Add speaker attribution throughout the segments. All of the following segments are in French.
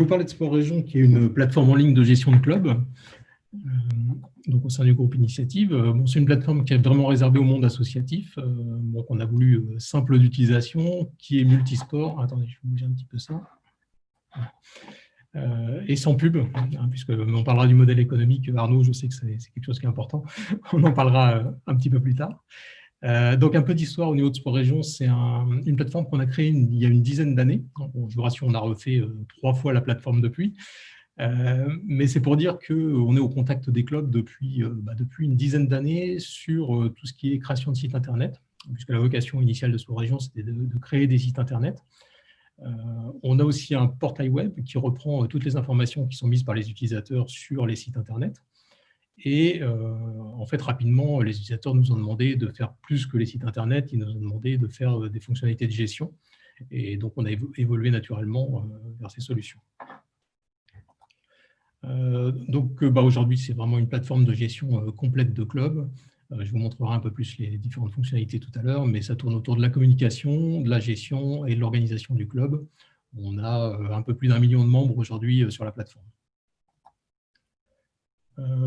Speaker 1: vous parler de Sport Région, qui est une plateforme en ligne de gestion de club, donc au sein du groupe Initiative. Bon, c'est une plateforme qui est vraiment réservée au monde associatif, donc on a voulu simple d'utilisation, qui est multisport. Attendez, je vais bouger un petit peu ça. Et sans pub, hein, puisque on parlera du modèle économique. Arnaud, je sais que c'est quelque chose qui est important. On en parlera un petit peu plus tard. Donc, un peu d'histoire au niveau de Sport Région, c'est une plateforme qu'on a créée il y a une dizaine d'années. Bon, je vous rassure, on a refait 3 fois la plateforme depuis. Mais c'est pour dire qu'on est au contact des clubs depuis une dizaine d'années sur tout ce qui est création de sites Internet, puisque la vocation initiale de Sport Région, c'était de créer des sites Internet. On a aussi un portail web qui reprend toutes les informations qui sont mises par les utilisateurs sur les sites Internet. Et en fait, rapidement, les utilisateurs nous ont demandé de faire plus que les sites Internet. Ils nous ont demandé de faire des fonctionnalités de gestion. Et donc, on a évolué naturellement vers ces solutions. Aujourd'hui, c'est vraiment une plateforme de gestion complète de club. Je vous montrerai un peu plus les différentes fonctionnalités tout à l'heure, mais ça tourne autour de la communication, de la gestion et de l'organisation du club. On a un peu plus d'1 million de membres aujourd'hui sur la plateforme.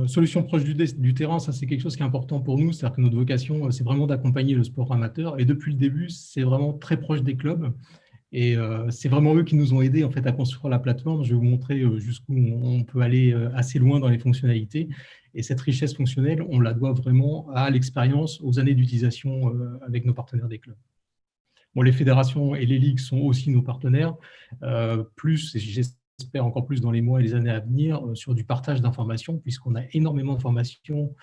Speaker 1: Solution proche du terrain, ça c'est quelque chose qui est important pour nous, c'est-à-dire que notre vocation, c'est vraiment d'accompagner le sport amateur, et depuis le début, c'est vraiment très proche des clubs, et c'est vraiment eux qui nous ont aidés en fait, à construire la plateforme. Je vais vous montrer jusqu'où on peut aller assez loin dans les fonctionnalités, et cette richesse fonctionnelle, on la doit vraiment à l'expérience, aux années d'utilisation avec nos partenaires des clubs. Bon, les fédérations et les ligues sont aussi nos partenaires, j'espère encore plus dans les mois et les années à venir, sur du partage d'informations, puisqu'on a énormément de formations,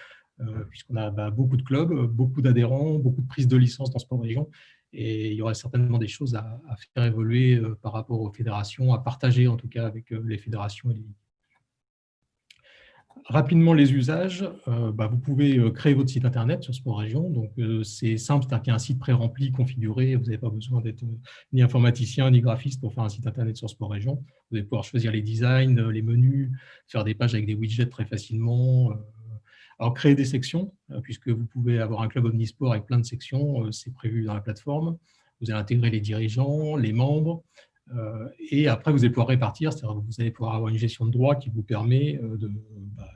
Speaker 1: puisqu'on a beaucoup de clubs, beaucoup d'adhérents, beaucoup de prises de licence dans Sport Région, et il y aura certainement des choses à faire évoluer par rapport aux fédérations, à partager en tout cas avec les fédérations et les ligues. Rapidement, les usages, vous pouvez créer votre site Internet sur Sport Région. Donc, c'est simple, c'est-à-dire qu'il y a un site pré-rempli, configuré. Vous n'avez pas besoin d'être ni informaticien, ni graphiste pour faire un site Internet sur Sport Région. Vous allez pouvoir choisir les designs, les menus, faire des pages avec des widgets très facilement. Alors, créer des sections, puisque vous pouvez avoir un club omnisport avec plein de sections, c'est prévu dans la plateforme. Vous allez intégrer les dirigeants, les membres. Et après, vous allez pouvoir répartir, c'est-à-dire que vous allez pouvoir avoir une gestion de droits qui vous permet de…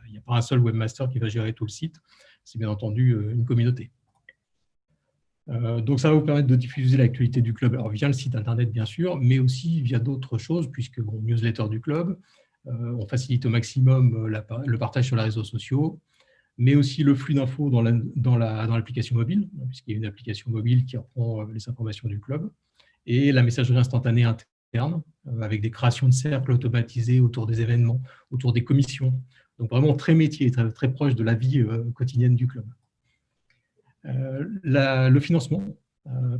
Speaker 1: il n'y a pas un seul webmaster qui va gérer tout le site, c'est bien entendu une communauté. Donc, ça va vous permettre de diffuser l'actualité du club, alors via le site Internet, bien sûr, mais aussi via d'autres choses, puisque, bon, newsletter du club, on facilite au maximum le partage sur les réseaux sociaux, mais aussi le flux d'infos dans l'application mobile, puisqu'il y a une application mobile qui reprend les informations du club, et la messagerie instantanée interne, avec des créations de cercles automatisés autour des événements, autour des commissions. Donc, vraiment très métier, très, très proche de la vie quotidienne du club. Le financement,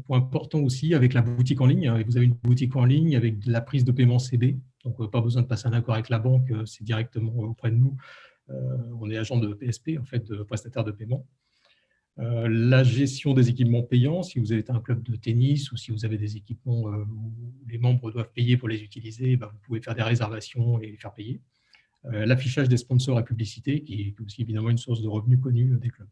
Speaker 1: point important aussi, avec la boutique en ligne. Vous avez une boutique en ligne avec de la prise de paiement CB. Donc, pas besoin de passer un accord avec la banque, c'est directement auprès de nous. On est agent de PSP, en fait, de prestataire de paiement. La gestion des équipements payants, si vous êtes un club de tennis ou si vous avez des équipements où les membres doivent payer pour les utiliser, vous pouvez faire des réservations et les faire payer. L'affichage des sponsors et publicités, qui est aussi évidemment une source de revenus connue des clubs.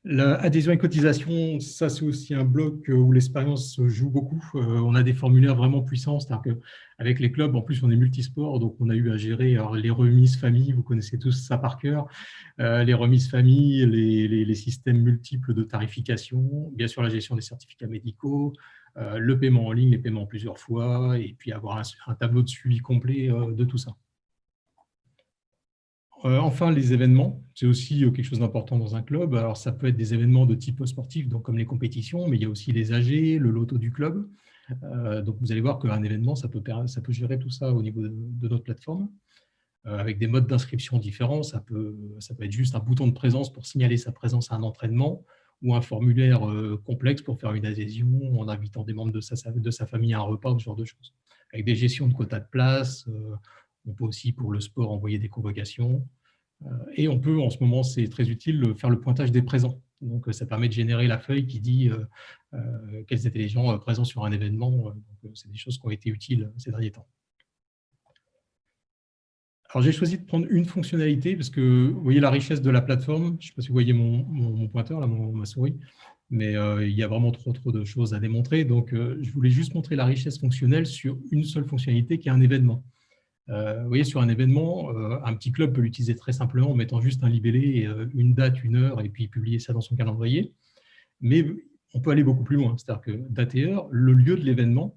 Speaker 1: L'adhésion et cotisation, ça c'est aussi un bloc où l'expérience joue beaucoup. On a des formulaires vraiment puissants, c'est-à-dire qu'avec les clubs, en plus on est multisport, donc on a eu à gérer les remises famille, vous connaissez tous ça par cœur, les remises famille, les systèmes multiples de tarification, bien sûr la gestion des certificats médicaux, le paiement en ligne, les paiements plusieurs fois, et puis avoir un tableau de suivi complet de tout ça. Enfin, les événements, c'est aussi quelque chose d'important dans un club. Alors, ça peut être des événements de type sportif, donc comme les compétitions, mais il y a aussi les AG, le loto du club. Donc, vous allez voir qu'un événement, ça peut gérer tout ça au niveau de notre plateforme, avec des modes d'inscription différents. Ça peut être juste un bouton de présence pour signaler sa présence à un entraînement, ou un formulaire complexe pour faire une adhésion en invitant des membres de sa famille à un repas, ce genre de choses. Avec des gestions de quotas de place, on peut aussi, pour le sport, envoyer des convocations. Et on peut, en ce moment, c'est très utile, faire le pointage des présents. Donc, ça permet de générer la feuille qui dit quels étaient les gens présents sur un événement. C'est des choses qui ont été utiles ces derniers temps. Alors, j'ai choisi de prendre une fonctionnalité parce que vous voyez la richesse de la plateforme. Je ne sais pas si vous voyez mon pointeur, là, ma souris, mais il y a vraiment trop de choses à démontrer. Donc, je voulais juste montrer la richesse fonctionnelle sur une seule fonctionnalité qui est un événement. Vous voyez, sur un événement, un petit club peut l'utiliser très simplement en mettant juste un libellé, une date, une heure, et puis publier ça dans son calendrier. Mais on peut aller beaucoup plus loin. C'est-à-dire que date et heure, le lieu de l'événement,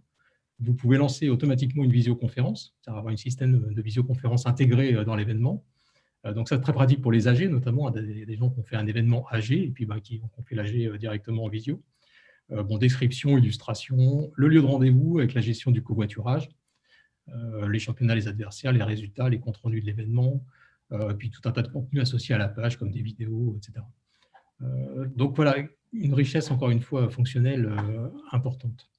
Speaker 1: vous pouvez lancer automatiquement une visioconférence, c'est-à-dire avoir un système de visioconférence intégré dans l'événement. Donc, c'est très pratique pour les AG, notamment des gens qui ont fait un événement AG et puis qui ont fait l'AG directement en visio. Description, illustration, le lieu de rendez-vous avec la gestion du covoiturage, les championnats, les adversaires, les résultats, les comptes rendus de l'événement, puis tout un tas de contenus associés à la page, comme des vidéos, etc. Donc voilà, une richesse, encore une fois, fonctionnelle importante.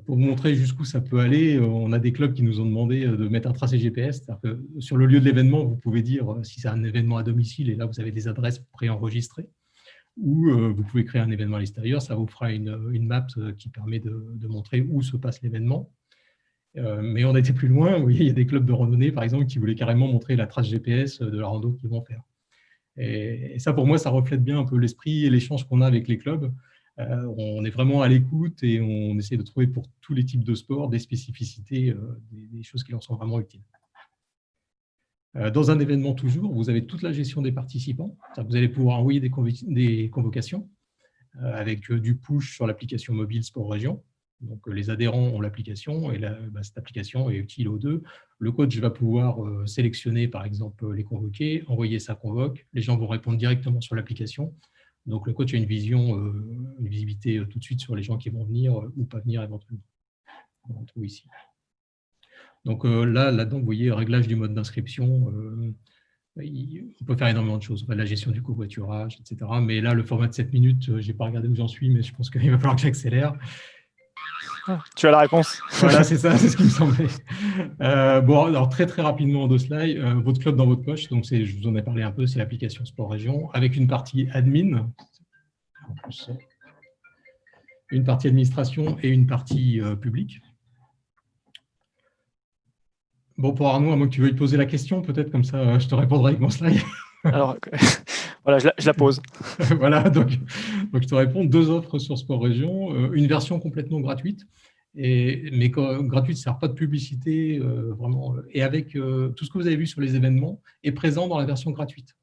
Speaker 1: Pour vous montrer jusqu'où ça peut aller, on a des clubs qui nous ont demandé de mettre un tracé GPS. C'est-à-dire que sur le lieu de l'événement, vous pouvez dire si c'est un événement à domicile, et là, vous avez des adresses préenregistrées, ou vous pouvez créer un événement à l'extérieur. Ça vous fera une map qui permet de montrer où se passe l'événement. Mais on a été plus loin. Vous voyez, il y a des clubs de randonnée, par exemple, qui voulaient carrément montrer la trace GPS de la rando qu'ils vont faire. Et ça, pour moi, ça reflète bien un peu l'esprit et l'échange qu'on a avec les clubs. On est vraiment à l'écoute et on essaie de trouver pour tous les types de sports des spécificités, des choses qui leur sont vraiment utiles. Dans un événement toujours, vous avez toute la gestion des participants. Vous allez pouvoir envoyer des convocations avec du push sur l'application mobile Sport Région. Donc, les adhérents ont l'application et cette application est utile aux deux. Le coach va pouvoir sélectionner, par exemple, les convoqués, envoyer sa convoque. Les gens vont répondre directement sur l'application. Donc, le coach a une visibilité tout de suite sur les gens qui vont venir ou pas venir éventuellement. On le trouve ici. Donc, là-dedans, vous voyez, réglage du mode d'inscription. On peut faire énormément de choses. La gestion du covoiturage, etc. Mais là, le format de 7 minutes, je n'ai pas regardé où j'en suis, mais je pense qu'il va falloir que j'accélère.
Speaker 2: Tu as la réponse.
Speaker 1: Voilà, c'est ça, c'est ce qui me semblait. Alors très rapidement en 2 slides, votre club dans votre poche, donc je vous en ai parlé un peu, c'est l'application Sport Région, avec une partie admin, en plus, une partie administration et une partie publique. Pour Arnaud, à moins que tu veuilles poser la question, peut-être comme ça, je te répondrai avec mon slide.
Speaker 2: Alors, voilà, je la pose.
Speaker 1: Voilà, donc je te réponds, 2 offres sur Sport Région, une version complètement gratuite, mais gratuite, ça ne sert pas de publicité, vraiment, et avec tout ce que vous avez vu sur les événements est présent dans la version gratuite.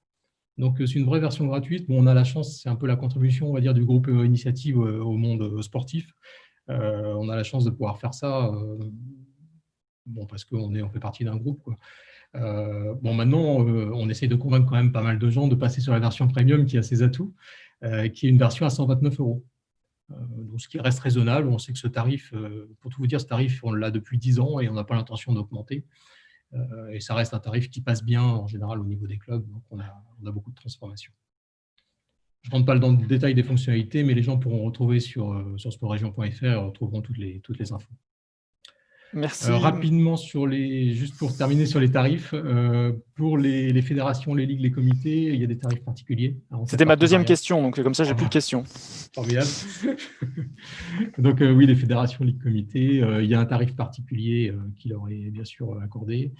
Speaker 1: Donc, c'est une vraie version gratuite. On a la chance, c'est un peu la contribution, on va dire, du groupe Initiative au monde sportif. On a la chance de pouvoir faire ça, parce qu'on fait partie d'un groupe, quoi. Maintenant, on essaie de convaincre quand même pas mal de gens de passer sur la version premium qui a ses atouts, qui est une version à 129 €. Donc, ce qui reste raisonnable. On sait que ce tarif, pour tout vous dire, ce tarif, on l'a depuis 10 ans et on n'a pas l'intention d'augmenter. Et ça reste un tarif qui passe bien en général au niveau des clubs. Donc, on a beaucoup de transformations. Je ne rentre pas dans le détail des fonctionnalités, mais les gens pourront retrouver sur sportregion.fr, retrouveront toutes les infos.
Speaker 2: Merci.
Speaker 1: Rapidement, juste pour terminer sur les tarifs, pour les fédérations, les ligues, les comités, il y a des tarifs particuliers.
Speaker 2: C'était ma deuxième question, donc comme ça, j'ai plus de questions.
Speaker 1: Formidable. Donc oui, les fédérations, ligues, comités, il y a un tarif particulier qui leur est bien sûr accordé.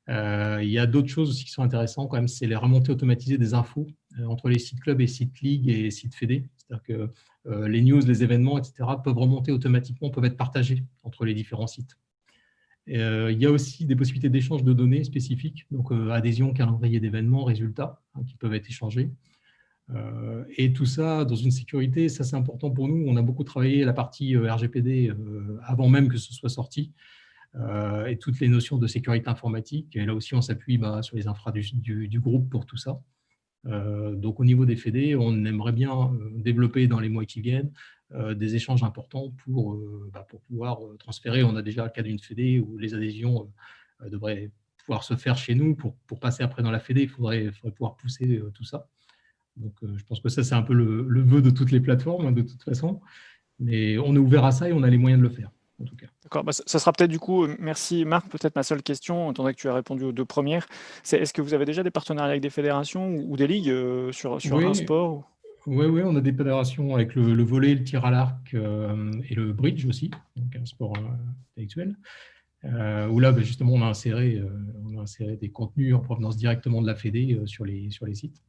Speaker 1: Il y a d'autres choses aussi qui sont intéressantes quand même, c'est les remontées automatisées des infos entre les sites clubs et sites ligues et sites fédé. C'est-à-dire que les news, les événements, etc. peuvent remonter automatiquement, peuvent être partagés entre les différents sites. Il y a aussi des possibilités d'échange de données spécifiques, donc adhésion, calendrier d'événements, résultats qui peuvent être échangés. Et tout ça dans une sécurité, ça c'est important pour nous. On a beaucoup travaillé la partie RGPD avant même que ce soit sorti, et toutes les notions de sécurité informatique. Et là aussi, on s'appuie sur les infras du groupe pour tout ça. Donc au niveau des fédés, on aimerait bien développer dans les mois qui viennent des échanges importants pour pouvoir transférer. On a déjà le cas d'une fédé où les adhésions devraient pouvoir se faire chez nous. Pour passer après dans la fédé, il faudrait pouvoir pousser tout ça. Donc je pense que ça, c'est un peu le vœu de toutes les plateformes, de toute façon. Mais on est ouvert à ça et on a les moyens de le faire, en tout cas.
Speaker 2: D'accord, ça sera peut-être du coup, merci Marc, peut-être ma seule question, étant donné que tu as répondu aux 2 premières, c'est est-ce que vous avez déjà des partenariats avec des fédérations ou des ligues sur un sport?
Speaker 1: Oui, on a des fédérations avec le volley, le tir à l'arc et le bridge aussi, donc un sport intellectuel, où là, justement, on a inséré des contenus en provenance directement de la fédé sur les sites.